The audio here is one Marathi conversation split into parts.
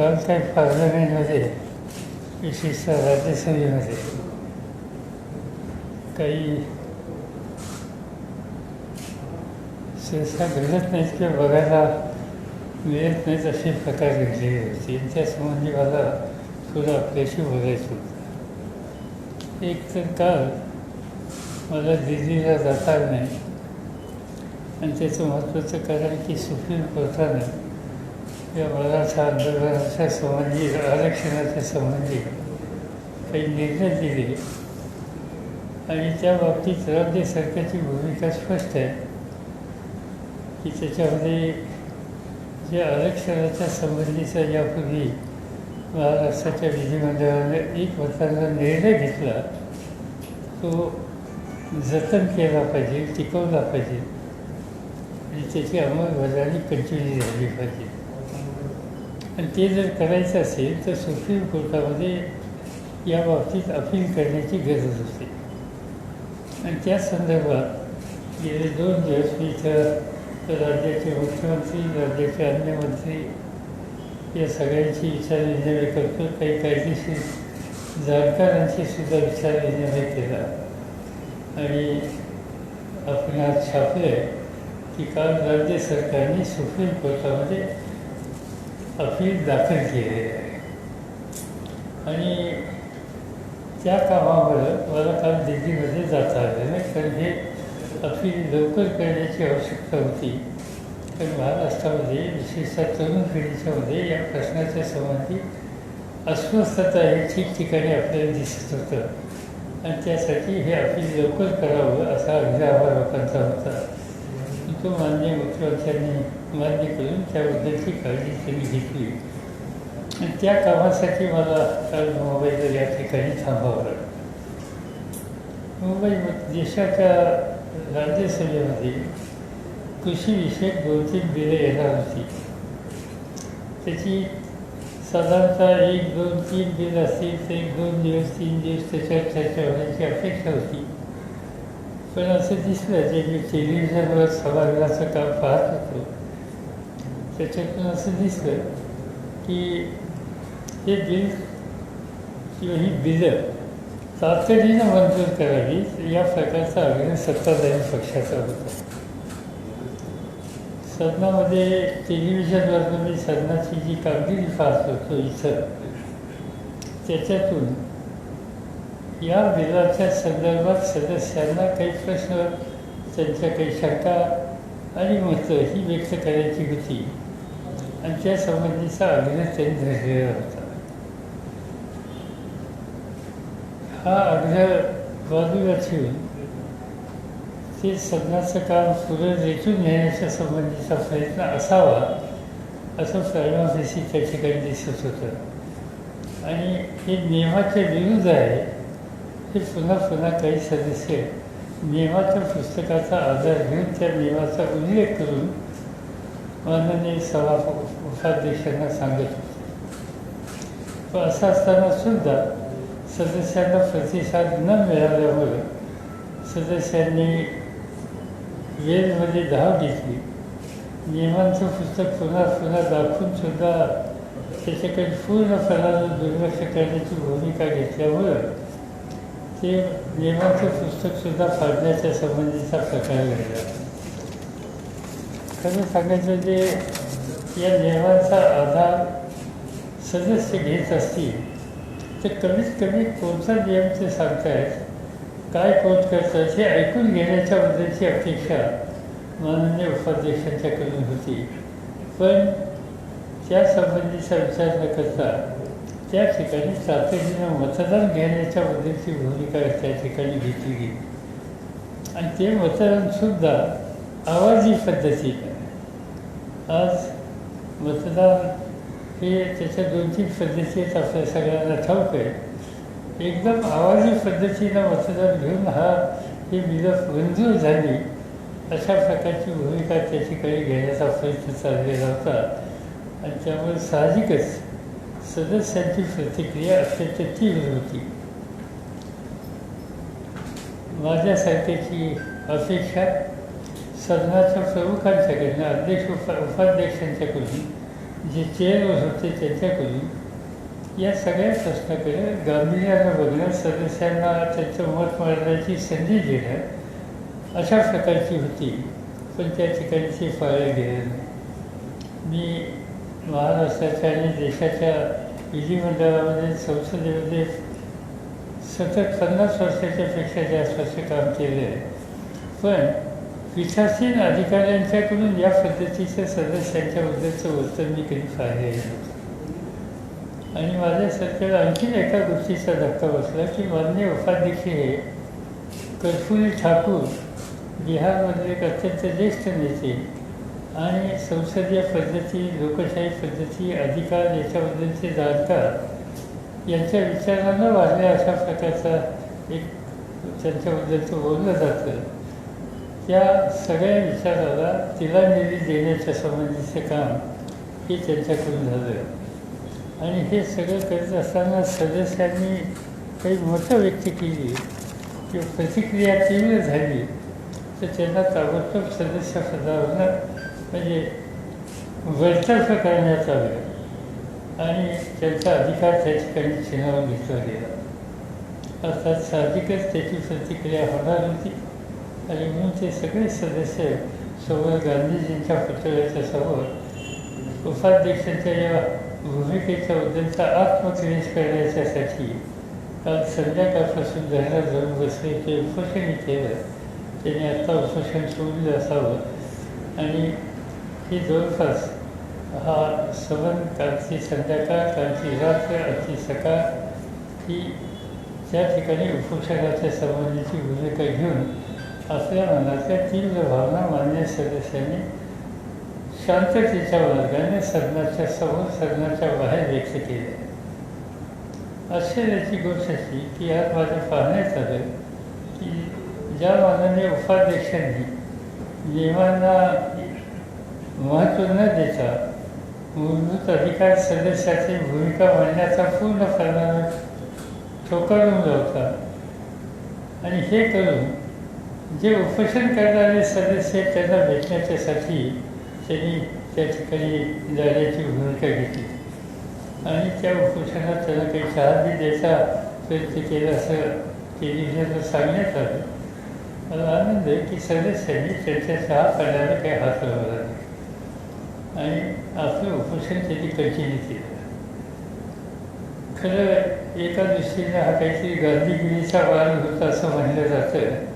काल काही पार्लमेंटमध्ये विशेषतः राज्यसभेमध्ये काही सहसा घडत नाहीत किंवा बघायला मिळत नाहीत असे प्रकार घडलेले होते. त्यासंबंधी मला थोडं आपल्याशी बोलायचं होतं. एक तर काल मला दिल्लीला जाता आलं नाही आणि त्याचं महत्त्वाचं कारण की सुप्रीम कोर्टानं या मराठा आंदोलनाच्या संबंधी आरक्षणाच्या संबंधी काही निर्णय दिले आणि त्या बाबतीत राज्य सरकारची भूमिका स्पष्ट आहे की त्याच्यामध्ये जे आरक्षणाच्या संबंधीचा यापूर्वी महाराष्ट्राच्या विधिमंडळाने एक मताचा निर्णय घेतला तो जतन केला पाहिजे, टिकवला पाहिजे आणि त्याची अंमलबजावणी कंटिन्यू झाली पाहिजे. आणि ते जर करायचं असेल तर सुप्रीम कोर्टामध्ये या बाबतीत अपील करण्याची गरज असते. आणि त्या संदर्भात गेले 2 दिवस मी इथं राज्याचे मुख्यमंत्री, राज्याचे अन्य मंत्री या सगळ्यांची विचारविनिमय करतो. काही कायदेशीर जाणकारांशी सुद्धा विचारविनिमय केला आणि आपण आज छापलं आहे की काल राज्य सरकारने सुप्रीम कोर्टामध्ये अपील दाखल केलेले आहे. आणि त्या कामामुळं मला काल दिल्लीमध्ये जाता आलं नाही, कारण हे अपील लवकर करण्याची आवश्यकता होती. कारण महाराष्ट्रामध्ये विशेषतः तरुण पिढीच्यामध्ये या प्रश्नाच्या संबंधी अस्वस्थता हे ठिकठिकाणी आपल्याला दिसत होतं आणि त्यासाठी हे अपील लवकर करावं असा आग्रह लोकांचा होता. तो माननीय मुख्यमंत्र्यांनी मान्य करून त्याबद्दलची काळजी त्यांनी घेतली आणि त्या कामासाठी मला काल मुंबईला या ठिकाणी थांबावं लागलं. मुंबईमध्ये देशाच्या राज्यसभेमध्ये कृषीविषयक 2-3 बिलं येणार होती. त्याची साधारणतः 1, 2, 3 बिल असतील तर 1-2 दिवस 3 दिवस त्याच्यावर चर्चा होण्याची अपेक्षा होती. पण असं दिसलं जे मी टेलिव्हिजनवर सभागृहाचं काम पाहत होतो त्याच्यातून असं दिसलं की हे बिल किंवा ही बिलं तातडीनं मंजूर करावी या प्रकारचा आग्रह सत्ताधारी पक्षाचा होता. सदनामध्ये टेलिव्हिजनवरनं मी सदनाची जी कामगिरी पाहत होतो इथं त्याच्यातून या बिलाच्या संदर्भात सदस्यांना काही प्रश्न, त्यांच्या काही शंका आणि मतं ही व्यक्त करायची होती आणि त्या संबंधीचा आग्रह त्यांनी धरलेला होता. हा आग्रह बाजूला ठेवून ते सदनाचं काम पुढे रेटून नेण्याच्या संबंधीचा प्रयत्न असावा असं प्रायमाफेसी त्या ठिकाणी दिसत होतं. आणि हे नियमाच्या विरुद्ध आहे हे पुन्हा पुन्हा काही सदस्य नियमाच्या पुस्तकाचा आधार घेऊन त्या नियमाचा उल्लेख करून माननीय उपाध्यक्षांना सांगत होते. पण असं असताना सुद्धा सदस्यांना प्रतिसाद न मिळाल्यामुळे सदस्यांनी वेळेमध्ये धाव घेतली. नियमांचं पुस्तक पुन्हा पुन्हा दाखवून सुद्धा त्याच्याकडे पूर्णपणानं दुर्लक्ष करण्याची भूमिका घेतल्यामुळं ते नियमाचं पुस्तकसुद्धा फाडण्याच्या संबंधीचा प्रकार घडला. खरं सांगायचं जे या नियमांचा आधार सदस्य घेत असतील तर कमीत कमी कोणता नियम ते सांगतायत, काय कोण करतात हे ऐकून घेण्याच्याबद्दलची अपेक्षा माननीय उपाध्यक्षांच्याकडून होती. पण त्या संबंधीचा विचार न करता त्या ठिकाणी तातडीनं मतदान घेण्याच्याबद्दलची भूमिका त्या ठिकाणी घेतली गेली आणि ते मतदानसुद्धा आवाजी पद्धतीने. आज मतदान हे त्याच्या 2-3 पद्धती आहेत आपल्या सगळ्यांना ठाऊक आहे. एकदम आवाजी पद्धतीनं मतदान घेऊन ही बिलं मंजूर झाली अशा प्रकारची भूमिका त्या ठिकाणी घेण्याचा प्रयत्न चाललेला होता आणि त्यामुळे साहजिकच सदस्यांची प्रतिक्रिया अत्यंत तीव्र होती. माझ्यासारख्याची अपेक्षा सदनाच्या प्रमुखांच्याकडनं, उपाध्यक्षांच्याकडून जे चेअरवर होते त्यांच्याकडून या सगळ्या प्रश्नाकडे गांभीर्यानं बघणं, सदस्यांना त्यांचं मत मांडण्याची संधी देणं अशा प्रकारची होती. पण त्या ठिकाणची पाळल्या गेल्या नाही. मी महाराष्ट्राच्या आणि देशाच्या विधिमंडळामध्ये, संसदेमध्ये सतत 50 वर्षाच्या पेक्षा जास्त वर्ष काम केलं आहे. पण पीठासीन अधिकाऱ्यांच्याकडून या पद्धतीचं सदस्यांच्याबद्दलचं वर्तन मी कधी पाहिलेलं नव्हतं. आणि माझ्या सरकारला आणखीन एका गोष्टीचा धक्का बसला की माननीय उपाध्यक्ष हे कर्पूरी ठाकूर, बिहारमधले एक अत्यंत ज्येष्ठ नेते आणि संसदीय पद्धती, लोकशाही पद्धती, अधिकार याच्याबद्दलचे जाणकार, यांच्या विचारांना वाढल्या अशा प्रकारचा एक त्यांच्याबद्दलचं बोललं जातं. त्या सगळ्या विचाराला तिलांजली देण्याच्या संबंधीचं काम हे त्यांच्याकडून झालं. आणि हे सगळं करत असताना सदस्यांनी काही मतं व्यक्त केली किंवा प्रतिक्रिया तीव्र झाली तर त्यांना ताबडतोब सदस्यपदावरनं म्हणजे बडतर्फ करण्यात आलं आणि त्यांचा अधिकार त्या ठिकाणी छिनावून घेतला गेला. अर्थात साहजिकच त्याची प्रतिक्रिया होणार होती आणि म्हणून ते सगळे सदस्य समोर गांधीजींच्या पुतळ्याच्या समोर उपाध्यक्षांच्या या भूमिकेच्याबद्दलचा आत्मक्लेश करण्याच्यासाठी काल संध्याकाळपासून धरणं धरून बसले, ते उपोषण केलं. त्याने आत्ता उपोषण सोडलं असावं. आणि ही जवळपास हा सबंध कालची संध्याकाळ, कालची रात्र, आजची सकाळ ही त्या ठिकाणी उपोषणाच्या संबंधीची भूमिका घेऊन आपल्या मनातल्या तीव्र भावना मान्य सदस्यांनी शांततेच्या मार्गाने सदनाच्या समोर, सदनाच्या बाहेर व्यक्त केल्या. आश्चर्याची गोष्ट अशी की आज माझ्या पाहण्यात आलं की ज्या माननीय उपाध्यक्षांनी नियमांना महत्त्व न देता मूलभूत अधिकार सदस्याची भूमिका मांडण्याचा पूर्णपणाने ठोकावून लावता आणि हे करून जे उपोषण करणारे सदस्य त्यांना भेटण्याच्यासाठी त्यांनी त्या ठिकाणी जाण्याची भूमिका घेतली आणि त्या उपोषणात त्यांना काही चहा बी द्यायचा प्रयत्न केला असं टेलिव्हिजनवर सांगण्यात आलं. मला आनंद आहे की सदस्यांनी त्यांच्या चहा पाण्याला काही हात लावला नाही आणि आपलं उपोषण त्यांनी कंटिन्यू केलं. खरं एका दृष्टीने हा काहीतरी गांधीगिरीचा मार्ग होता असं म्हणलं जातं.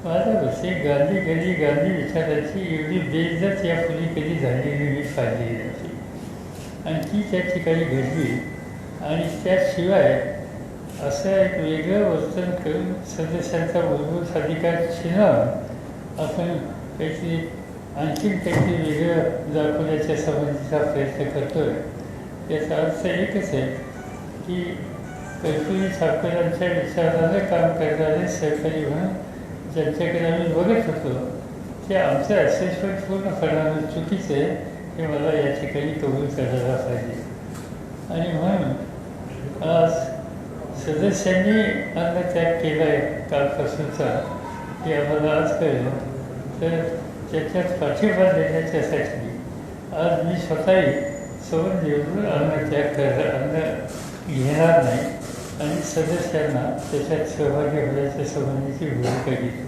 माझ्या दृष्टी गांधी विचाराची एवढी बेइज्जत यापूर्वी कधी झालेली मी पाहिलेली नव्हती आणि ती त्या ठिकाणी घडली. आणि त्याशिवाय असं एक वेगळं वर्तन करून सदस्यांचा मूलभूत अधिकार छिनावून आपण काहीतरी आणखीन काहीतरी वेगळं दाखवण्याच्या संबंधीचा प्रयत्न करतो आहे. याचा अर्थ एकच आहे की कर्पूरी ठाकूरांच्या विचारानं काम करणारे सहकारी म्हणून ज्यांच्याकडे आम्ही बघत होतो ते आमचं असेसमेंट पूर्णपणानं चुकीचं आहे हे मला या ठिकाणी कबूल करायला पाहिजे. आणि म्हणून आज सदस्यांनी अन्नत्याग केला आहे कालपासूनचा हे आम्हाला आज कळलं. तर त्याच्यात पाठिंबा देण्याच्यासाठी आज मी स्वतःही सवड निवडून अन्नत्याग अन्न घेणार नाही आणि सदस्यांना त्याच्यात सहभागी होण्याच्या संबंधीची भूमिका घेतली.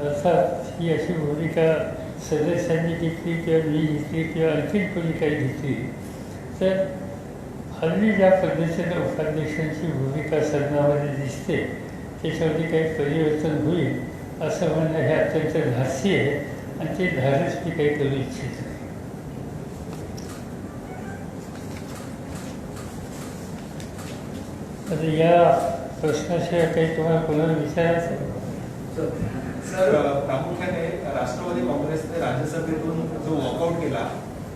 अर्थात ही अशी भूमिका सदस्यांनी घेतली किंवा मी घेतली किंवा आणखीन कोणी काही घेतली तर हल्ली ज्या पद्धतीनं उपाध्यक्षांची भूमिका सदनामध्ये दिसते त्याच्यामध्ये काही परिवर्तन होईल असं म्हणणं हे अत्यंत धाडसी आहे आणि ते धाडस मी काही करू इच्छित नाही. आता या प्रश्नाशिवाय काही तुम्हाला कोणाला विचारायचं आहे? सर, प्रामुख्याने राष्ट्रवादी काँग्रेसने राज्यसभेतून जो वॉकआउट केला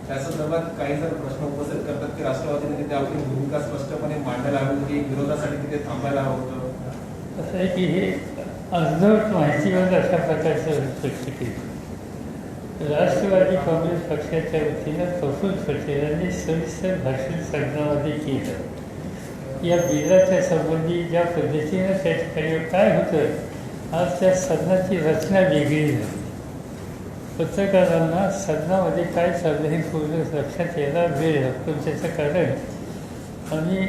त्या संदर्भात काही जण प्रश्न उपस्थित करतात की राष्ट्रवादीने तिथे आपली भूमिका स्पष्टपणे मांडायला हवी होती, विरोधासाठी तिथे थांबायला हवं होतं. असं आहे की हे अर्धवट माहितीवर अशा प्रकारचं व्यक्त केलं. राष्ट्रवादी काँग्रेस पक्षाच्या वतीनं प्रफुल्ल पटेलांनी सविस्तर भाषण सदनामध्ये केलं. या बिलाच्या संबंधी ज्या पद्धतीनं त्या ठिकाणी काय होतं आज त्या सदनाची रचना वेगळी झाली. पत्रकारांना सदनामध्ये काय चाललं हे पूर्ण लक्षात यायला वेळ लागतो. त्याचं कारण आम्ही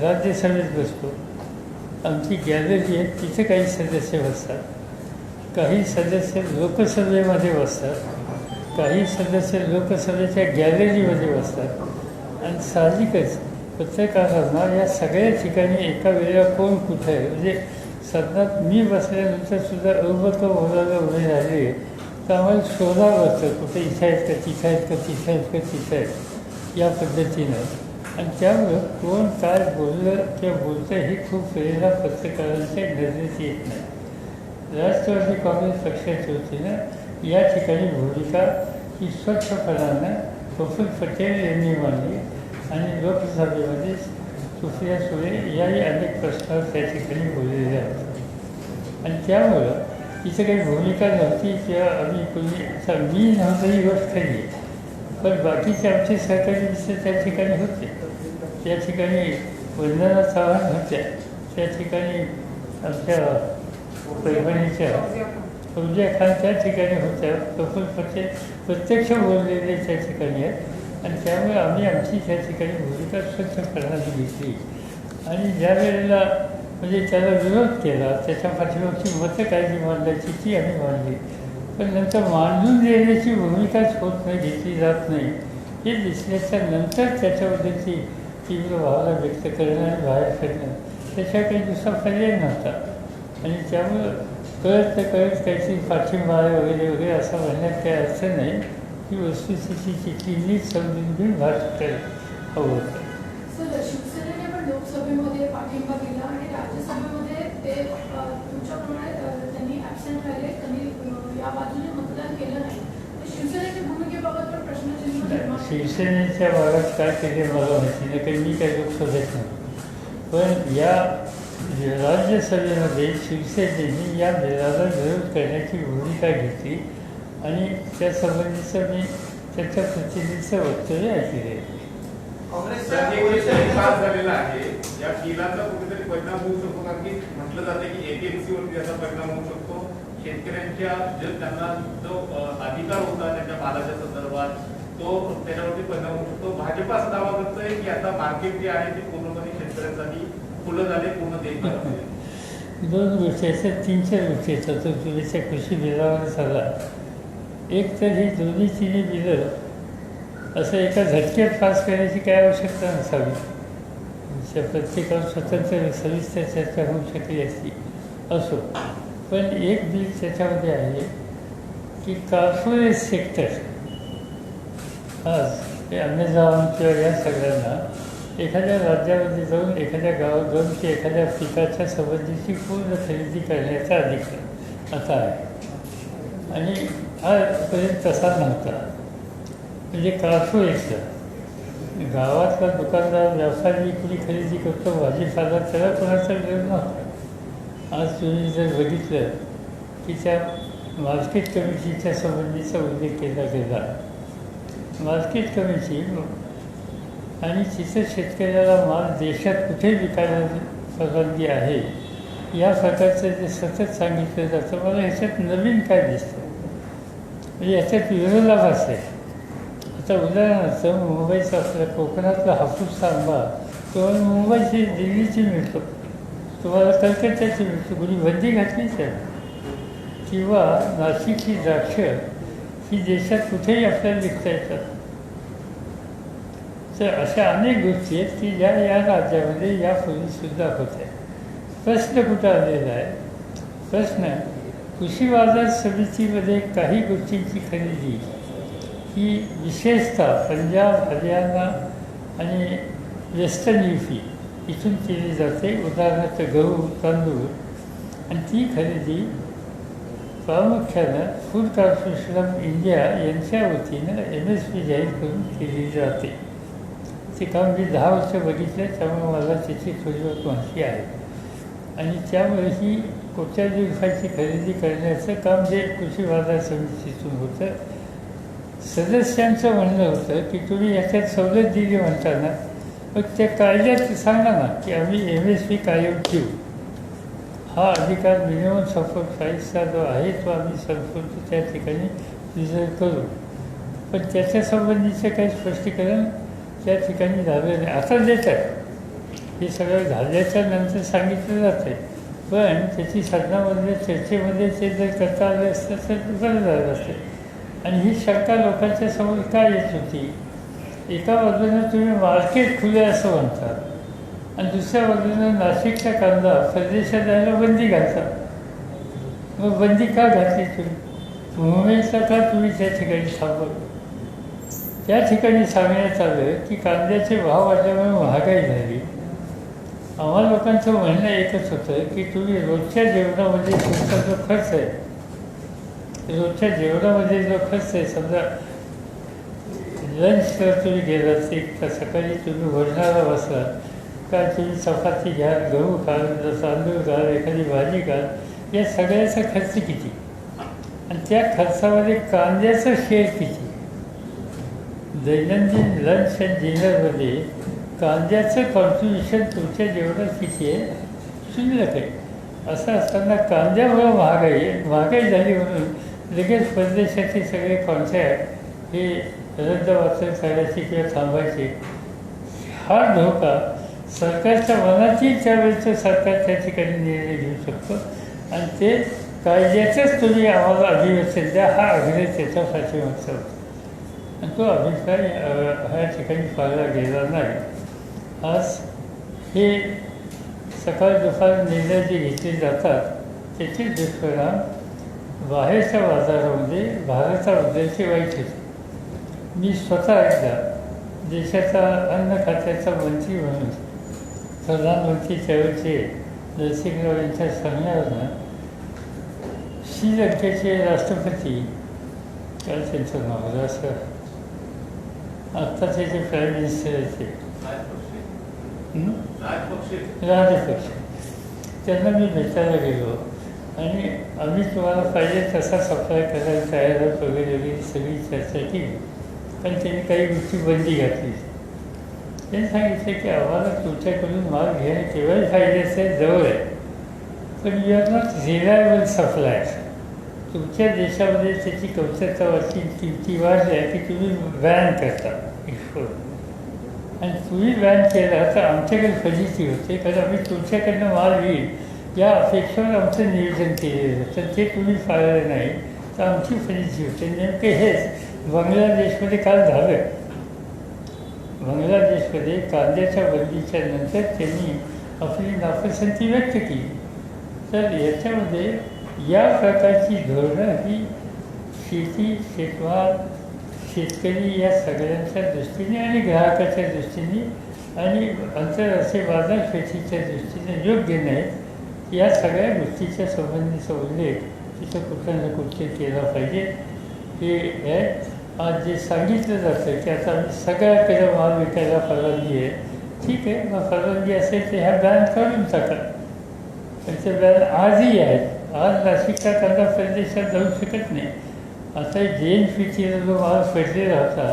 राज्यसभेत बसतो, आमची गॅलरी आहे, तिथे काही सदस्य बसतात, काही सदस्य लोकसभेमध्ये बसतात, काही सदस्य लोकसभेच्या गॅलरीमध्ये बसतात. आणि साहजिकच पत्रकारांना या सगळ्या ठिकाणी एका वेळेला कोण कुठं आहे, म्हणजे सदनात मी बसल्यानंतर सुद्धा अवगत बोलायला उभे राहिले तर आम्हाला शोधावं लागतं, कुठे इथं आहेत का, तिथं आहेत का, तिथं आहेत का, तिथं आहेत, या पद्धतीनं. आणि त्यामुळं कोण काय बोललं किंवा बोलतं हे खूप वेळेला पत्रकारांच्या नजरेत येत नाही. राष्ट्रवादी काँग्रेस पक्षाच्या वतीनं या ठिकाणी भूमिका ही स्वच्छपणानं प्रफुल्ल पटेल यांनी मांडली आणि लोकसभेमध्ये सुप्रिया सुळे याही अनेक प्रश्नावर त्या ठिकाणी बोललेले आहेत. आणि त्यामुळं तिचं काही भूमिका नव्हती किंवा आम्ही कोणी असं मी नव्हतं ही गोष्ट खरी आहे, पण बाकीचे आमचे सहकारी मित्र त्या ठिकाणी होते. त्या ठिकाणी वंदना चव्हाण होत्या, त्या ठिकाणी आमच्या पैठणीच्या फौजिया खान त्या ठिकाणी होत्या, प्रफुल्ल पटेल प्रत्यक्ष बोललेले त्या ठिकाणी आहेत. आणि त्यामुळे आम्ही आमची त्या ठिकाणी भूमिका स्वच्छपणाने घेतली. आणि ज्या वेळेला म्हणजे त्याला विरोध केला, त्याच्या पाठीमागची मतं काय जी मांडायची ती आम्ही मांडली, पण नंतर मांडून देण्याची भूमिकाच होत नाही, घेतली जात नाही हे दिसल्याच्या नंतर त्याच्याबद्दलची तीव्र भावना व्यक्त करणं आणि बाहेर काढणं त्याच्या काही दुसरा पर्याय नव्हता. आणि त्यामुळं कळत काहीतरी पाठिंबा वगैरे वगैरे असं म्हणण्यात काही अर्थ नाही. ही वस्तुस्थितीची नीट समजून घेऊन भाषण हवं होतं. सर, शिवसेनेने पण लोकसभेमध्ये पाठिंबा दिला आणि राज्यसभेमध्ये ते तुमच्याप्रमाणे त्यांनी ॲबसेंट राहिले, त्यांनी या बाजूने मतदान केलं नाही. तर शिवसेनेच्या भूमिकेबाबत पण प्रश्नचिन्ह निर्माण शिवसेनेच्या भागात काय केले मला माहिती नाही, कारण मी काही लोकसभेत नाही. पण या राज्यसभेमध्ये शिवसेनेने या बिलाला विरोध करण्याची भूमिका घेतली आणि त्यासंबंधीचं मी त्याच्या प्रतिनिधीचं वक्तव्य ऐकले. झालेला आहे या बिलाचा कुठेतरी परिणाम होऊ शकतो, कारण की म्हटलं जाते की एपीएमसीवरती याचा परिणाम होऊ शकतो. शेतकऱ्यांच्या जे त्यांना जो अधिकार होता त्यांच्या मालाच्या संदर्भात तो त्याच्यावरती परिणाम होऊ शकतो. भाजप असा दावा करतोय की आता मार्केट जे आहे ते पूर्णपणे शेतकऱ्यांसाठी खुलं झाले, पूर्ण देश. दोन गोष्टी आहेत, 3-4 गोष्टी येतात. तो तुझ्याच्या कृषी बिलावर झाला. एक तर ही दोन्ही तिन्ही बिलं असं एका झटक्यात पास करण्याची काय आवश्यकता नसावी. प्रत्येकावर स्वतंत्र सविस्तर चर्चा होऊ शकली असती असो. पण एक बिल त्याच्यामध्ये आहे की कॉर्पोरेट सेक्टर आज हे अमेझॉन किंवा या सगळ्यांना एखाद्या राज्यामध्ये जाऊन एखाद्या गावात जाऊन की एखाद्या पिकाच्या संबंधीची पूर्ण खरेदी करण्याचा अधिकार आता आहे. आणि आजपर्यंत तसा नव्हता. म्हणजे कॉर्पोरेटचा गावातला दुकानदार व्यापारी कुणी खरेदी करतो भाजीपाला त्याला कोणाचा विरोध नव्हता. आज तुम्ही जर बघितलं की त्या मार्केट कमिटीच्या संबंधीचा उल्लेख केला गेला. मार्केट कमिटी आणि तिथं शेतकऱ्याला माल देशात कुठे विकायला परवानगी आहे या प्रकारचं जे सतत सांगितलं जातं, मला ह्याच्यात नवीन काय दिसतं, म्हणजे ह्याच्यात विरोधाभास आहे. आता उदाहरणार्थ मुंबईचा आपला कोकणातला हापूसचा आंबा तुम्हाला मुंबईची दिल्लीची मिळतो, तुम्हाला कलकत्त्याची मिळतो, कुणी बंदी घातलीच आहे. किंवा नाशिकची द्राक्ष ही देशात कुठेही आपल्याला विकता येतात. तर अशा अनेक गोष्टी आहेत की ज्या या राज्यामध्ये यापूर्वीसुद्धा होत्या. प्रश्न कुठं आलेला आहे? प्रश्न कृषी बाजार समितीमध्ये काही गोष्टींची खरेदी ही विशेषतः पंजाब, हरियाणा आणि वेस्टर्न UP इथून केली जाते. उदाहरणार्थ गहू, तांदूळ. आणि ती खरेदी प्रामुख्यानं फूड कॉर्पोरेशन ऑफ इंडिया यांच्या वतीनं MSP जाहीर करून केली जाते. ते काम मी 10 वर्ष बघितलं, त्यामुळे मला त्याची थोडी माहिती आहे. आणि त्यामुळे ही कोट्यावधी रुपयाची खरेदी करण्याचं काम जे कृषी बाजार समितीतून होतं. सदस्यांचं म्हणणं होतं की तुम्ही याच्यात सवलत दिली म्हणताना मग त्या कायद्यात सांगा ना की आम्ही MSP कायम ठेवू. हा अधिकार मिनिमम सपोर्ट प्राईसचा जो आहे तो आम्ही संपूर्ण त्या ठिकाणी रिझर्व करू. पण त्याच्यासंबंधीचं काही स्पष्टीकरण त्या ठिकाणी झालं नाही. आता देत आहे, हे सगळं झाल्याच्या नंतर सांगितलं जातं आहे, पण त्याची सदनामधल्या चर्चेमध्ये ते जर करता आलं असतं तर बरं झालं असतं. आणि ही शंका लोकांच्या समोर का येत होती? एका बाजूनं तुम्ही मार्केट खुले असं म्हणतात आणि दुसऱ्या बाजूनं नाशिकचा कांदा परदेशात जायला बंदी घालतात. मग बंदी का घातली तुम्ही? मुंबईचा का तुम्ही त्या ठिकाणी थांबवलं? त्या ठिकाणी सांगण्यात आलं की कांद्याचे भाव वाढल्यामुळे महागाई झाली. आम्हा लोकांचं म्हणणं एकच होतं की तुम्ही रोजच्या जेवणामध्ये तुमचा जो खर्च आहे, रोजच्या जेवणामध्ये जो खर्च आहे, समजा लंच जर तुम्ही गेलात एक तर सकाळी तुम्ही भोजनाला बसला का तुम्ही चपाती घ्या, गहू खाल, तांदूळ घाल, एखादी भाजी घाल, या सगळ्याचा खर्च किती आणि त्या खर्चामध्ये कांद्याचं शेअर किती? दैनंदिन लंच अँड डिनरमध्ये कांद्याचं कॉन्ट्रिब्युशन तुमच्या जेवणात किती आहे? शिल्लक आहे. असं असताना कांद्यामुळं महागाई झाली म्हणून लगेच परदेशाचे सगळे कॉन्ट्रॅक्ट हे रद्दबातल करायचे किंवा थांबायचे. हा धोका सरकारच्या मनातील त्यावेळेचं सरकार त्या ठिकाणी निर्णय घेऊ शकतो आणि ते कायद्याचंच तुम्ही आम्हाला अधिवेशन द्या, हा आग्रह त्याच्या पाठीमागचा होता. आणि तो अभिप्राय ह्या ठिकाणी पाळला गेला नाही. आज हे सकाळ दुपार निर्णय जे घेतले जातात त्याचे दुष्परिणाम बाहेरच्या बाजारामध्ये भारताबद्दलचे वाईट होते. मी स्वतः एकदा देशाचा अन्न खात्याचा मंत्री म्हणून प्रधानमंत्री त्यावेळचे नरसिंहराव यांच्या सांगण्यावरनं श्रीलंकेचे राष्ट्रपती, काय त्यांचं नाव असं आत्ताचे जे प्राईम मिनिस्टर आहेत ते राजपक्षे, त्यांना मी भेटायला गेलो आणि आम्ही तुम्हाला पाहिजे तसा सप्लाय करायला तयार आहोत वगैरे सगळी चर्चा केली. पण त्यांनी काही गोष्टी बंदी घातली. त्यांनी सांगितलं की आम्हाला तुमच्याकडून माल घेणं केवळ फायद्याचं आहे, जवळ आहे, पण you are not reliable supplier. तुमच्या देशामध्ये त्याची कमतरता वाटली, किमती वाढल्या की तुम्ही बॅन करता एक्सपोर्ट. आणि तुम्ही बॅन केला तर आमच्याकडे फजिती होते, कारण आम्ही तुमच्याकडनं माल घेईल या अपेक्षेवर आमचं नियोजन केलेलं होतं. तर ते तुम्ही पाळलं नाही तर आमची फजिती होते. नेमके हेच बांगलादेशमध्ये काल झालं. बांगलादेशमध्ये कांद्याच्या बंदीच्या नंतर त्यांनी आपली नापसंती व्यक्त केली. तर याच्यामध्ये या प्रकारची धोरणं ही शेती, शेतमाल, शेतकरी या सगळ्यांच्या दृष्टीने आणि ग्राहकाच्या दृष्टीने आणि आंतरराष्ट्रीय बाजारपेठेच्या दृष्टीने योग्य नाहीत. या सगळ्या गोष्टीच्या संबंधीचा उल्लेख तिथं कुठं ना कुठे केला पाहिजे. हे आहे आज जे सांगितलं जातं की आता आम्ही सगळ्याकडे माल विकायला परवानगी आहे. ठीक आहे, मग परवानगी असेल तर ह्या बॅन काढून टाका. पण ते बॅन आजही आहेत. आज नाशिकचा कांदा परदेशात जाऊ शकत नाही. आता जेन फिटीला जो माल पडलेला होता,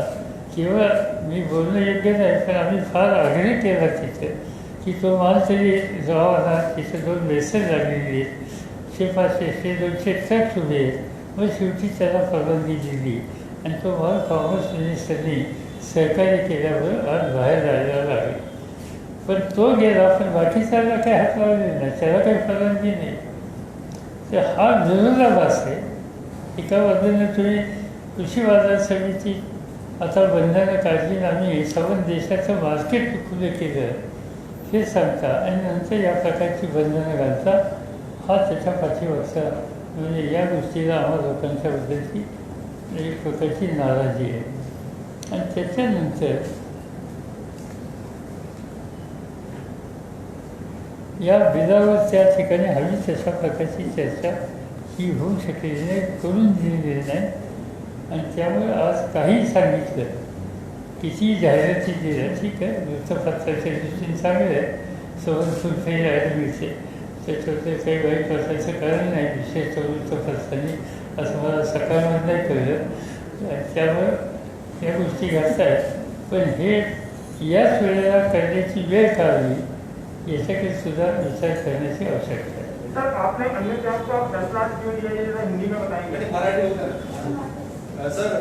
केवळ मी बोलणं योग्य नाही, पण आम्ही फार आग्रह केला तिथं की तो माल तरी जावा ना. तिथं 2 बेसन लागलेली आहेत, 500-200 ट्रक्स उभे आहेत. मग शेवटी त्याला परवानगी दिली आणि तो माल कॉमर्स मिनिस्टरनी सहकार्य केल्यावर आज बाहेर जायला लागेल. पण तो गेला, पण बाकीच्याला काही हात लावले नाही, त्याला काही परवानगी नाही. तर हा विरोधाभास आहे. एका बाजूने तुम्ही कृषी बाजार समिती आता बंधनं काढली, आम्ही सर्व देशाचं मार्केट खुलं केलं हे सांगता आणि नंतर या प्रकारची बंधनं घालता. हा त्याच्या पाठीमागचा म्हणजे या गोष्टीला आम्हा लोकांच्याबद्दलची एक प्रकारची नाराजी आहे. आणि त्याच्यानंतर या बिलावर त्या ठिकाणी हवी तशा प्रकारची चर्चा ही होऊ शकलेली नाही, करून दिलेली नाही. आणि त्यामुळे आज काही सांगितलं, किती जाहिराती दिल्या, ठीक आहे, वृत्तपत्राच्या दृष्टीने चांगलं आहे, सवरफुलफेल ॲडमिटचे, त्याच्यावर काही वाईट वाटायचं कारण नाही. विशेषतः वृत्तपत्रांनी असं मला सकाळमध्ये नाही कळलं. त्यामुळे या गोष्टी घडतायत. पण हे याच वेळेला करण्याची वेळ काढली, याच्याकडे सुद्धा विचार करण्याची आवश्यकता आहे. सर, आपने अन्य जॉब को आप 10 लाख क्यों दिया, ये हिंदी में बताएंगे? मराठी होतं. सर,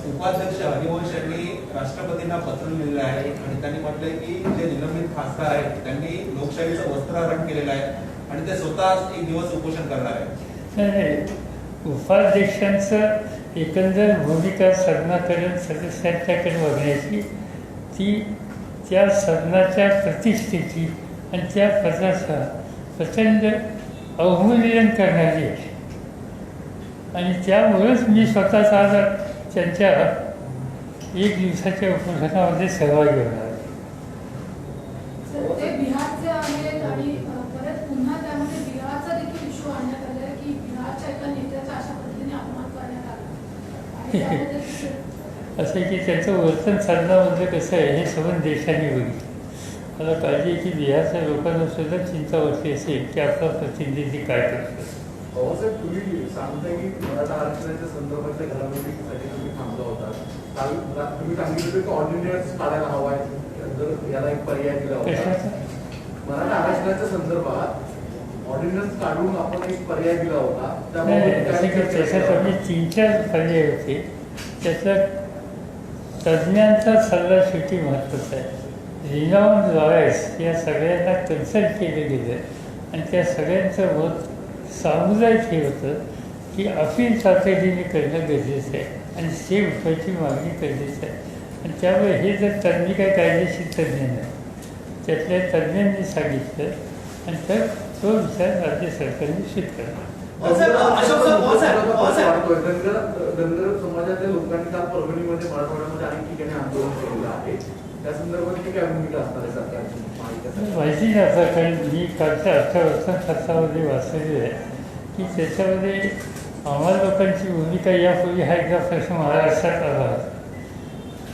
उपाध्यक्ष हरिवंश यांनी राष्ट्रपतींना पत्र लिहिलं आहे आणि त्यांनी म्हटलंय की जे निलंबित खासदार आहेत त्यांनी लोकशाहीचं वस्त्रहरण केलेलं आहे आणि ते स्वतः एक दिवस उपोषण करणार आहे. नाही, उपाध्यक्षांचं एकंदर भूमिका सदनाकडे सदस्यांच्याकडे बघण्याची, ती त्या सदनाच्या प्रतिष्ठेची आणि त्या पदाचा प्रचंड अवमूल्यन करणारी आहे. आणि त्यामुळेच मी स्वतःच आज त्यांच्या एक दिवसाच्या उपोषणामध्ये सहभागी होणार आहे. सर, ते बिहारचे आहेत आणि परत पुन्हा त्यामध्ये बिहारचा देखील इश्यू आणण्यात आला की बिहारच्या एका नेत्याचा अशा पद्धतीने अपमान करण्यात आला आणि त्यामध्ये असं आहे की त्यांचं वर्तन साधण्यामध्ये कसं आहे हे सर्व देशांनी बघितलं. मला काळजी आहे की बिहारच्या लोकांना सुद्धा चिंता वाटली असेल की आपला प्रतिनिधी काय करतो. साहेब, तुम्ही सांगताय की मराठा आरक्षणाच्या संदर्भातल्या घडामोडीसाठी तुम्ही थांबला होता. तुम्ही सांगितलं की ऑर्डिनन्स काढायला हवा आहे, जर याला एक पर्याय दिला होता. कशाचा? मराठा आरक्षणाच्या संदर्भात ऑर्डिनन्स काढून आपण एक पर्याय दिला होता. नाही, असं की त्याच्यात आम्ही 3-4 पर्याय होते. त्याच्यात तज्ज्ञांचा सल्ला शेवटी महत्त्वाचा आहे. रिनाऊंड लॉयर्स या सगळ्यांना कन्सल्ट केलं गेलं आणि त्या सगळ्यांचं मत सामुदायिक हे होतं की अपील तातडीने करणं गरजेचं आहे आणि स्टे उठवायची मागणी गरजेचं आहे. आणि त्यामुळे हे जर तज्ज्ञ काय कायदेशीर तज्ज्ञ नाही, त्यातल्या तज्ज्ञांनी सांगितलं आणि तर तो विचार राज्य सरकारने स्वीकारला. धनगर समाजाच्या लोकांनी काल परभणीमध्ये मराठवाड्यामध्ये अनेक ठिकाणी आंदोलन केलेलं आहे. त्या संदर्भात काय भूमिका असणार आहे सरकारची? माहिती नाही आता, कारण मी कालच्या अर्थव्यवस्थाशास्त्रामध्ये वाचलेलं आहे की त्याच्यामध्ये आम्हाला लोकांची भूमिका यापूर्वी हा एकदा प्रश्न महाराष्ट्रात आला होता.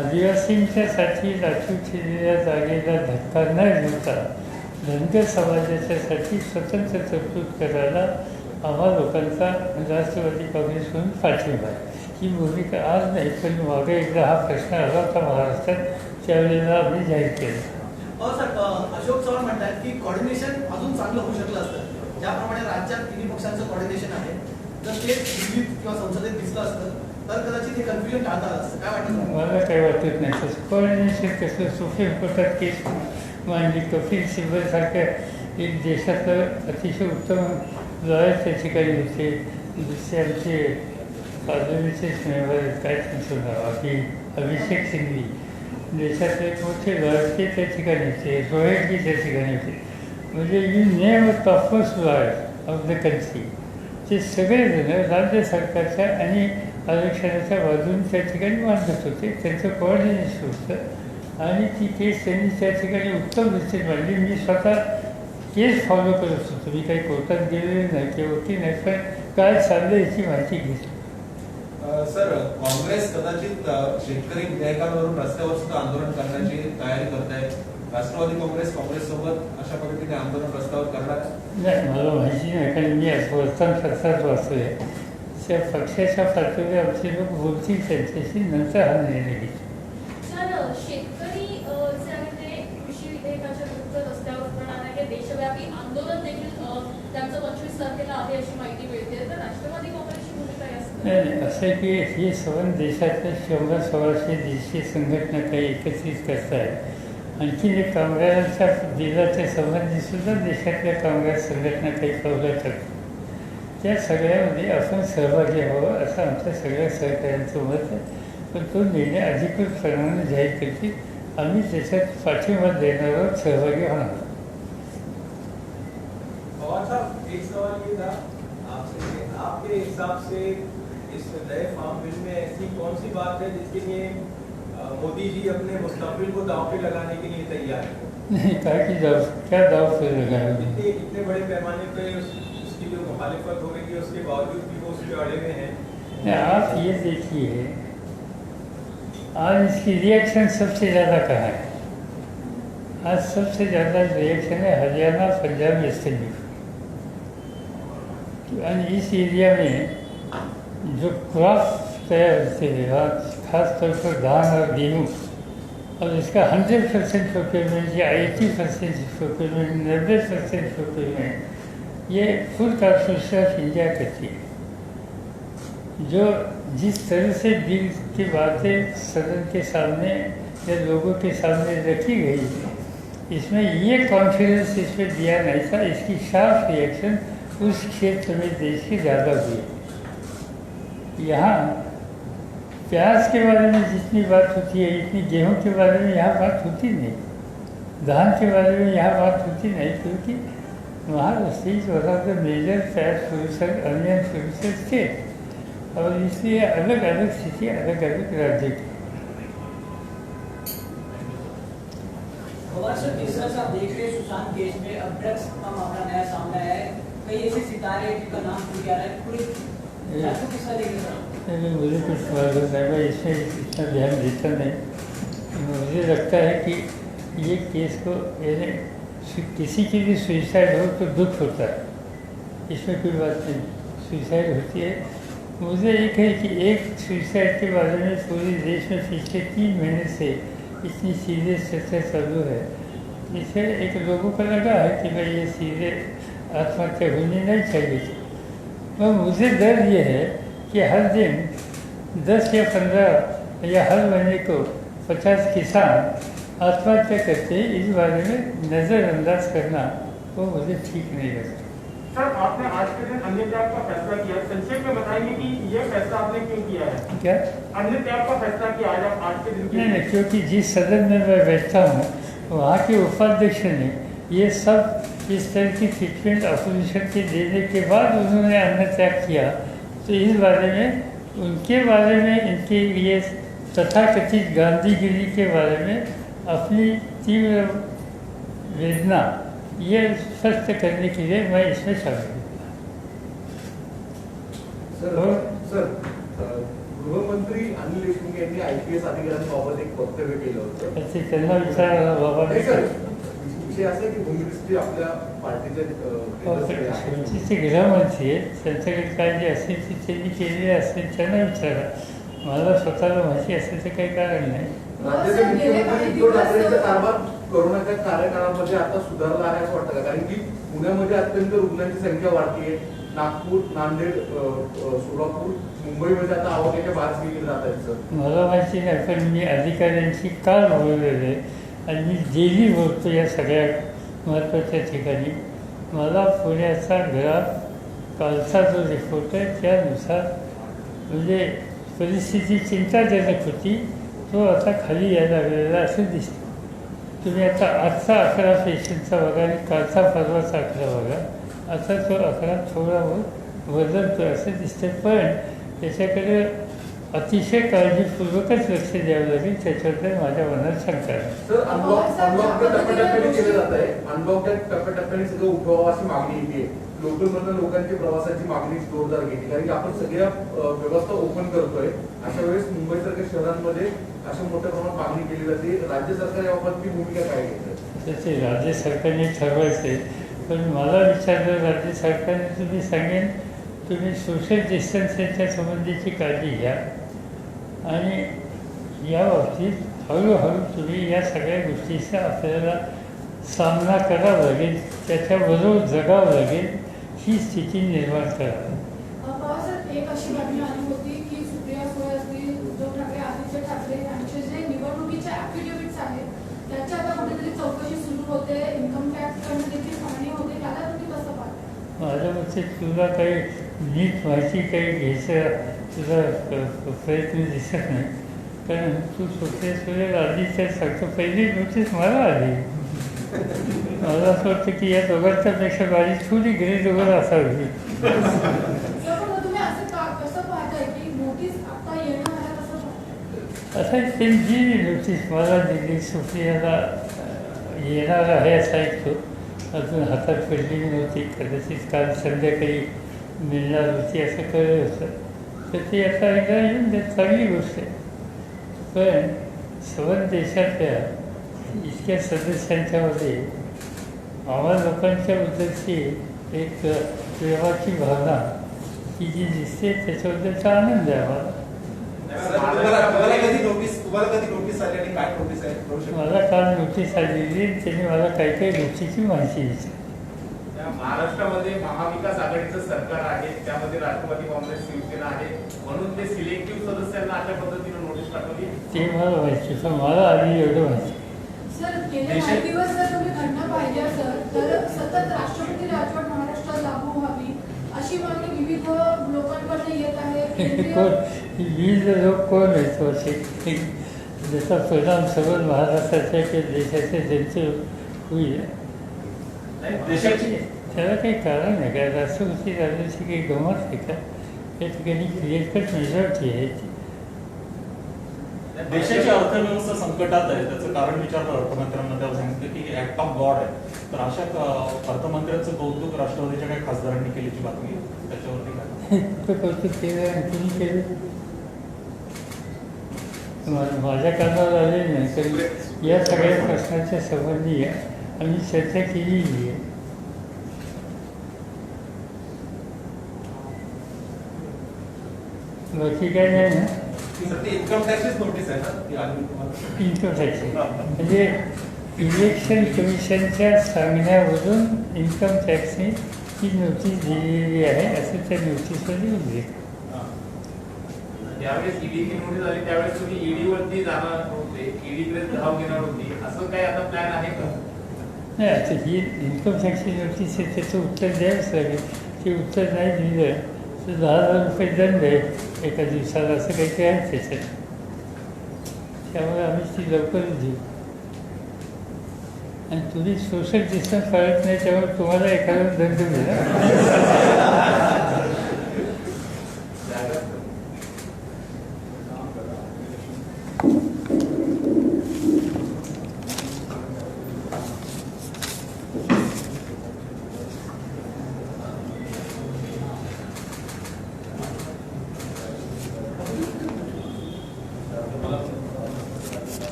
आदिवासींच्यासाठी राखीव केलेल्या जागेला धक्का न देता धनगर समाजाच्यासाठी स्वतंत्र तरतूद करायला आम्हा लोकांचा राष्ट्रवादी काँग्रेसकडून पाठिंबा आहे. ही भूमिका आज नाही, पण मागे एकदा हा प्रश्न आला होता महाराष्ट्रात, त्यावेळेला आम्ही जाहीर केलं. सर, अशोक चव्हाण म्हणतात की कॉर्डिनेशन अजून चांगलं होऊ शकलं असतं. ज्याप्रमाणे राज्यात तिन्ही पक्षांचं कॉर्डिनेशन आहे, जर ते दिल्लीत किंवा संसदेत दिसलं असतं तर कदाचित हे कन्फ्युजन टाळता आलं असतं. काय वाटतं? मला काही वाटत नाही तसं. कोऑर्डिनेशन कसं, सुप्रीम कोर्टात केस मांडली, कपिल सिब्बलसारख्या एक देशातलं अतिशय उत्तम लॉयर त्या ठिकाणी होते. दुसरे आमचे पार्लमेंटचे मेंबर काय त्यांचं नाव अभिषेक सिंघवी, देशातले एक मोठे लॉयर ते त्या ठिकाणी होते. रोहितजी त्या ठिकाणी होते. म्हणजे you name a topmost lawyer of the country. ते सगळेजण राज्य सरकारच्या आणि आरक्षणाच्या बाजूने त्या ठिकाणी मांडत होते. त्यांचं कोऑर्डिनेशन होतं आणि ती केस त्यांनी त्या ठिकाणी उत्तम दृष्टीने मांडली. मी स्वतः केस फॉलो करत होतो. मी काही कोर्टात गेलेले नाही किंवा होती नाही, पण काय चाललं याची माहिती घेतली. सर, काँग्रेस कदाचित शेतकरी विधेयकांवरून रस्त्यावर सुद्धा आंदोलन करण्याची तयारी करत आहे. राष्ट्रवादी काँग्रेससोबत अशा पद्धतीने आंदोलन रस्त्यावर करणार नाही, मला माहिती नाही, कारण मी वर्तमानपत्रात वाचलं आहे. त्या पक्षाच्या पातळीवर आमचे लोक बोलतील त्यांच्याशी, नंतर हा निर्णय घेतील. सर, शेतकरी जे आहे ते कृषी विधेयकाच्या विरुद्ध रस्त्यावर उतरणार आहे. देशव्यापी आंदोलन देखील त्यांचं 25 तारखेला आहे अशी माहिती मिळते. तर राष्ट्रवादी काँग्रेसची भूमिका काय असते? नाही, असं आहे की हे सर्व देशातल्या 100-125 संघटना काही एकत्रित करतायत. आणखी एक कामगारांच्या दिलाच्या संबंधी सुद्धा देशातल्या कामगार संघटना काही पावलं करतात. त्या सगळ्यामध्ये आपण सहभागी व्हावं असं आमच्या सगळ्या सहकाऱ्यांचं मत आहे. पण तो निर्णय अधिकृतपणाने जाहीर करतील. आम्ही त्याच्यात पाठिंबा देणार आहोत, सहभागी होणार आहोत. पवार साहब, एक सवाल ये था आपसे, आपके हिसाब से इस नए फार्म बिल में ऐसी कौन सी बात है जिसके लिए मोदी जी अपने मुस्तकबिल को दांव पे लगाने के लिए तैयार है? नहीं, कहा कि क्या दाव पे लगाएंगे? इतने बड़े पैमाने पे उसकी जो मुखालिफत हो रही है उसके बावजूद भी वो उस पर अड़े हुए हैं। आप ये देखिए, आज इसकी रिएक्शन सबसे ज़्यादा कहाँ है? आज सबसे ज़्यादा रिएक्शन है हरियाणा, पंजाब, वेस्टर्न यूपी। और इस एरिया में जो क्रॉप तैयार होते हैं, आज खासतौर पर धान और गेहूँ, और इसका 100% प्रोक्योरमेंट या 80% प्रोक्योरमेंट, 90% प्रोक्योरमेंट ये फूड कॉर्पोरेशन ऑफ इंडिया करती है। जो जिस तरह से दिल की बातें सदन के सामने या लोगों के सामने रखी गई, इसमें ये कॉन्फिडेंस इसमें दिया नहीं था। इसकी शार्प रिएक्शन उस क्षेत्र में देश की ज़्यादा हुई। यहाँ प्याज के बारे में जितनी बात होती है, इतनी गेहूं के बारे में यहाँ बात होती नहीं, धान के बारे में यहाँ बात होती नहीं, क्योंकि Maharashtra is one of the major fat producer, onion producer state, और इसलिए अलग अलग स्थिति अलग अलग राज्य की। सर, जिस तरह से आप देख रहे हैं सुशांत केस में अब ड्रग्स का मामला नया सामने आया है, कई ऐसे सितारे जिनका नाम पूरी आ रहा है, पूरे किस तरह देख रहे हैं? मुझे कुछ मालूम नहीं, मैं इसमें इतना ध्यान देता नहीं। मुझे लगता है कि ये केस को किसी की भी सुसाइड हो तो दुख होता है, इसमें कोई बात नहीं, सुसाइड होती है। मुझे एक है कि एक सुसाइड के बारे में पूरे देश में पिछले 3 महीने से इतनी सीरियस चर्चा चालू है, इससे एक लोगों को लगा है कि भाई ये सीधे आत्महत्या होनी नहीं चाहिए थी। मगर मुझे डर ये है कि हर दिन 10 या 15 या हर महीने को 50 किसान आत्महत्या करते हैं, इस बारे में नज़रअंदाज करना वो मुझे ठीक नहीं लगता। सर, आपने आज के दिन अन्य त्याग का फैसला किया, संक्षेप में बताएंगे कि यह फैसला आपने क्यों किया है? क्या अन्य त्याग का फैसला किया आज के दिन? नहीं, क्योंकि जिस सदन में मैं बैठता हूँ वहाँ के उपाध्यक्ष ने ये सब इस तरह की ट्रीटमेंट अपोजिशन के देने के बाद उन्होंने अन्न त्याग किया, तो इस बारे में उनके बारे में इनके ये तथाकथित गांधीगिरी के बारे में अपनी तीव्र वेदना ये स्पष्ट करने के लिए मैं इसमें शामिल हूँ। सर, गृहमंत्री अनिल देशमुख यांनी IPS अधिकाऱ्यांबाबत एक वक्तव्य केलं होतं. त्यांना विचारायला बाबा नाही सर, विषय असा आहे की भूमिदृष्टी आपल्या पार्टीचे गृहमंत्री आहेत, त्यांच्याकडे काय जे असेल ते त्यांनी केलेले असेल त्यांना विचारा, मला स्वतःला माहिती असेल तर काही कारण नाही. राज्याचे मुख्यमंत्री उद्धव ठाकरेंचा कारभार कोरोनाच्या कार्यकाळामध्ये आता सुधारला आहे असं वाटतं का? कारण की पुण्यामध्ये अत्यंत रुग्णांची संख्या वाढतीये, नागपूर, नांदेड, सोलापूर, मुंबईमध्ये आता आवाक्याच्या बाहेर गेले जात आहेत सर. मला माहिती नाही, पण मी अधिकाऱ्यांशी काल बोललेले आणि मी डेली बोलतो या सगळ्या महत्त्वाच्या ठिकाणी. मला पुण्याचा ग्राफ कालचा जो रिपोर्ट आहे त्यानुसार म्हणजे परिस्थिती चिंताजनक होती, तो आता खाली यायला लागलेला असं दिसतं. तुम्ही आता आजचा 11 पेशंटचा बघा आणि कालचा परवाचा 11 बघा, आता तो 11 थोडा बदलतो असं दिसतं, पण त्याच्याकडे अतिशय काळजीपूर्वकच लक्ष द्यावं लागेल, त्याच्याबद्दल माझ्या मनात शंका आहे. सर, अनलॉकच्या टप्प्याटप्प्याने केलं जात आहे, अनलॉकच्या टप्प्याटप्प्याने सगळं उठवावं अशी मागणी येते. लोकलमधून लोकांची प्रवासाची मागणी जोरदार घेते, कारण की आपण सगळ्या व्यवस्था ओपन करतोय. अशा वेळेस मुंबईसारख्या शहरांमध्ये अशा मोठ्या प्रमाणात मागणी केली जाते. राज्य सरकार याबाबत ती भूमिका काय घेतं? ते राज्य सरकारने ठरवायचं आहे, पण मला विचारलं राज्य सरकारने, तुम्ही सांगेन तुम्ही सोशल डिस्टन्सिंगच्या संबंधीची काळजी घ्या आणि या बाबतीत हळूहळू तुम्ही या सगळ्या गोष्टीचा आपल्याला सामना करावा लागेल, त्याच्याबरोबर जगावं लागेल, ही स्थिती निर्माण करा. पवारसाहेब, एक अशी बातमी आली होती की सुप्रिया सुळे असतील, उद्धव ठाकरे, आदित्य ठाकरे यांचे जे निवडणुकीचे ॲफिडेव्हिट्स आहेत त्याची आता कुठेतरी चौकशी सुरू होते, इन्कम टॅक्सकडनं देखील पाहणी होते, त्याला तुम्ही कसं पाहता? माझ्या मते तुला काही नीट माहिती काही घ्यायचं तुझा प्रयत्न दिसत नाही, कारण तू सुप्रिया सुळे आदित्य सांगतो पहिली नोटीस मला आली. मला असं वाटतं की या दोघांच्यापेक्षा माझी थोडी गैरजोगड असावी. तुम्ही असं कसं पाहताय की नोटीस आता येणं आहे कसं पाहताय? असं त्यांनी जी नोटीस मला दिली सुप्रियाला येणार आहे असं ऐकतो, अजून हातात पडली नव्हती, कदाचित काल संध्याकाळी मिळणार होती असं कळलं होतं, तर ती आता एकदा येऊन देत चांगली गोष्ट आहे. पण सर्व देशातल्या इतक्या सदस्यांच्यामध्ये आम्हा लोकांच्याबद्दलची एक प्रेमाची भावना की जी दिसते त्याच्याबद्दलचा आनंद आहे आम्हाला. मला काल नोटीस आलेली, त्यांनी मला काही काही गोष्टीची माहिती दिली. महाराष्ट्रामध्ये महाविकास आघाडीचं सरकार आहे, त्यामध्ये राष्ट्रवादी काँग्रेस शिवसेना आहे, म्हणून ते सिलेक्टिव्ह सदस्यांना अशा पद्धतीने नोटीस पाठवली. ते मला माहिती, पण मला आधी एवढं माहिती. सर गेल्या काही दिवस जर तुम्ही घटना पाहिल्या सर तर सतत राष्ट्रपती राजवट महाराष्ट्रात लागू व्हावी अशी मागणी विविध लोकांकडून येत आहे. कोण विविध लोक कोण आहेत वर्षे ज्याचा परिणाम सगळं महाराष्ट्राच्या किंवा देशाच्या जनते होईल त्याला काही कारण आहे का? राष्ट्रपती राजवटीची काही गमत आहे का? या ठिकाणी क्लिअर कट मेजॉरिटी आहे. देशाची अर्थव्यवस्था संकटात आहे, त्याचं कारण विचारलं अर्थमंत्र्यांना, त्यावर सांगितलं की ऍक्ट ऑफ गॉड आहे. तर अशा अर्थमंत्र्यांचं कौतुक राष्ट्रवादीच्या काही खासदारांनी केल्याची बातमी आहे. त्याच्यावरती काय इतकं कौतुक केलं आणि तुम्ही केलं माझ्या कानावर आले नाही. तर या सगळ्या प्रश्नाच्या संबंधी आम्ही चर्चा केलेली आहे. बाकी काय नाही ना. इन्कम टॅक्सच नोटीस आहे ना ती आली तुम्हाला? इन्कम टॅक्स म्हणजे इलेक्शन कमिशनच्या सांगण्यावरून इन्कम टॅक्सने ती नोटीस दिलेली आहे असं त्या नोटीसमध्ये उल्लेख. ज्यावेळेस ईडीची नोटीस आली त्यावेळेस तुम्ही ईडी वरती जाणार होते, ईडीकडे धाव घेणार होती, असं काही आता प्लॅन आहे का? नाही, आता ही इन्कम टॅक्सची नोटीस आहे त्याचं उत्तर द्यावंच लागेल. ते उत्तर नाही दिलं तर 10,000 रुपये दंड आहे एका दिवसाला, असं काहीतरी आहे त्याच्यात. त्यामुळे आम्ही ती लवकरच देऊ. आणि तुम्ही सोशल डिस्टन्स पाळत नाही त्यामुळे तुम्हाला एखादा दंड मिळेल.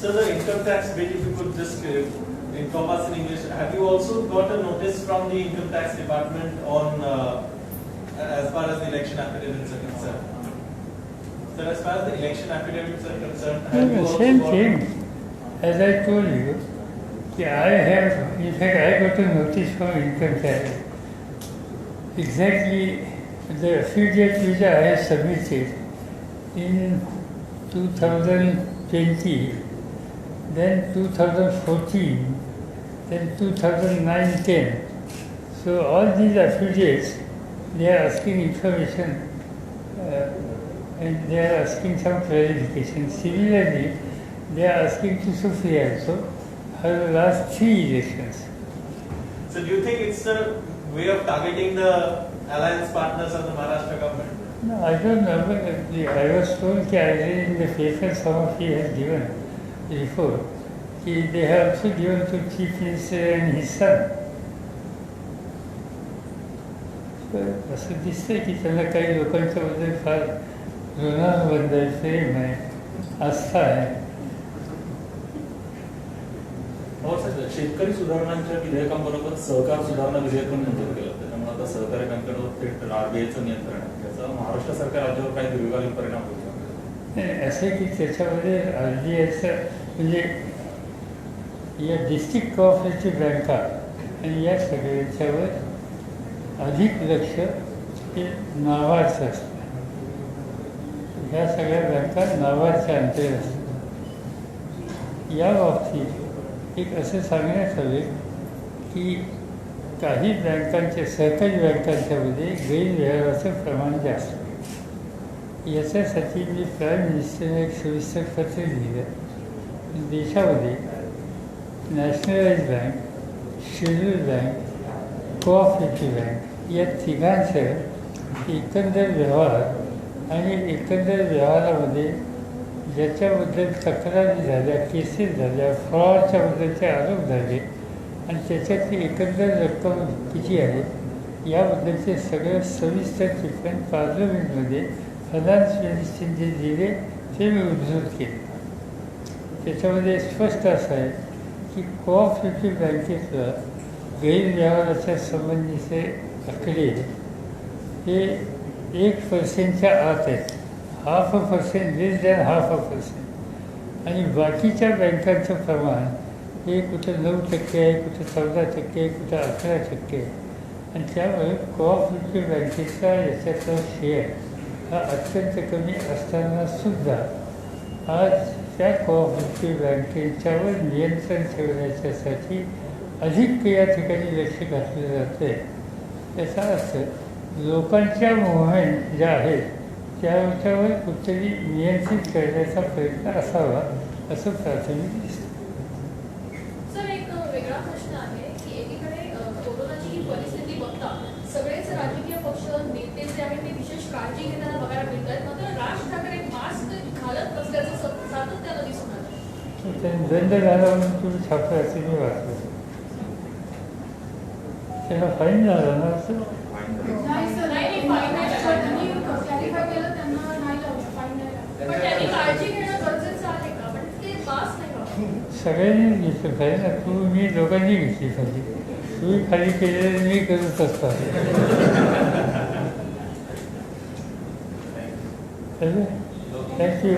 So the income tax bill, if you could just inform us in English, have you also got a notice from the income tax department on as far as the election affidavits are concerned? So as far as the election affidavits are concerned, have you also Same got thing. As I told you, I have, in fact, I got a notice from income tax. Exactly the affidavit which I have submitted in 2020, then 2014, then 2009-10. So all these affidavits, they are asking information and they are asking some clarification. Similarly, they are asking to Sufi also for the last 3 elections. So do you think it's a way of targeting the alliance partners of the Maharashtra government? No, I don't know. I was told that I read in the paper some of you have given before. They have also given to Chief Minister and his son. असं दिसतंय की त्यांना काही लोकांच्याबद्दल फार ऋणानुबंध आहे, प्रेम आहे, आस्था आहे. शेतकरी सुधारणांच्या विधेयकांबरोबर सहकार सुधारणा विधेयक पण मंजूर केलं. त्याच्यामुळे आता सहकारी बँकेवर थेट RBIचं नियंत्रण आहे. त्याचा महाराष्ट्र सरकार राज्यावर काही दीर्घकालीन परिणाम होतो? नाही, असं की त्याच्यामध्ये RBIचं म्हणजे या डिस्ट्रिक्ट कोऑपरेटिव्ह बँका आणि या सगळ्याच्यावर अधिक लक्ष हे नावाचं असतं. ह्या सगळ्या बँका नावाच्या अंतर्गत असतात. या बाबतीत एक असं सांगण्यात आले की काही बँकांच्या सहकारी बँकांच्यामध्ये गैरव्यवहाराचं प्रमाण जास्त आहे. याच्यासाठी मी प्राईम मिनिस्टरने एक सविस्तर पत्र लिहिलं. देशामध्ये nationalise bank, schedule bank, cooperative bank या तिघांचं एकंदर व्यवहार आणि एकंदर व्यवहारामध्ये ज्याच्याबद्दल तक्रारी झाल्या, केसेस झाल्या, फ्रॉडच्या बद्दलचे आरोप झाले आणि त्याच्यातली एकंदर रक्कम किती आहे याबद्दलचे सगळं सविस्तर टिप्पण पार्लमेंटमध्ये फायनान्स मिनिस्टरने जे दिले ते मी उद्धृत केले. त्याच्यामध्ये स्पष्ट असं आहे की कोऑपरेटिव्ह बँकेतलं गैरव्यवहाराच्या संबंधीचे आकडे हे 1% आत आहेत, 0.5%, लेस दॅन 0.5%. आणि बाकीच्या बँकांचं प्रमाण हे कुठं 9% आहे, कुठं 14% आहे, कुठं 11% आहे. आणि त्यामुळे कोऑपरेटिव्ह बँकेचा याच्यातला शेअर हा अत्यंत कमी असताना सुद्धा आज त्या कोऑपरेटिव्ह बँकेच्यावर नियंत्रण ठेवण्याच्यासाठी अधिक या ठिकाणी लक्ष घातलं जातं आहे. त्याचा अर्थ लोकांच्या मुवमेंट ज्या आहेत त्याच्यावर कुठेतरी नियंत्रित करण्याचा प्रयत्न असावा असं प्राथमिक दिसतं. सर, एक वेगळा प्रश्न आहे की एकीकडे कोरोनाची ही परिस्थिती बघता सगळेच राजकीय पक्ष नेते जे आहेत ते विशेष काळजी घेताना बघायला मिळत आहेत, मात्र राज ठाकरे मास्क घालत नसल्याचं सातत्यानं दिसून आलं. त्यांनी दंड झाला म्हणून तुम्ही छापलं असं मी वाचलं. त्याला फाईन झाला ना असं. नाही सर, नाही, फाईन नाही लागला. त्यांनी क्लॅरिफाय केलं, त्यांना नाही लावलं, फाईन नाही लागलं. पण त्यांनी काळजी घेणं गरजेचं आहे का? पण ते मास्क नाही का? सगळ्यांनी घेतलं पाहिजे ना. तू मी दोघांनी घेतली पाहिजे. तुम्ही खाली केलेलं मी करत असतो. थँक्यू.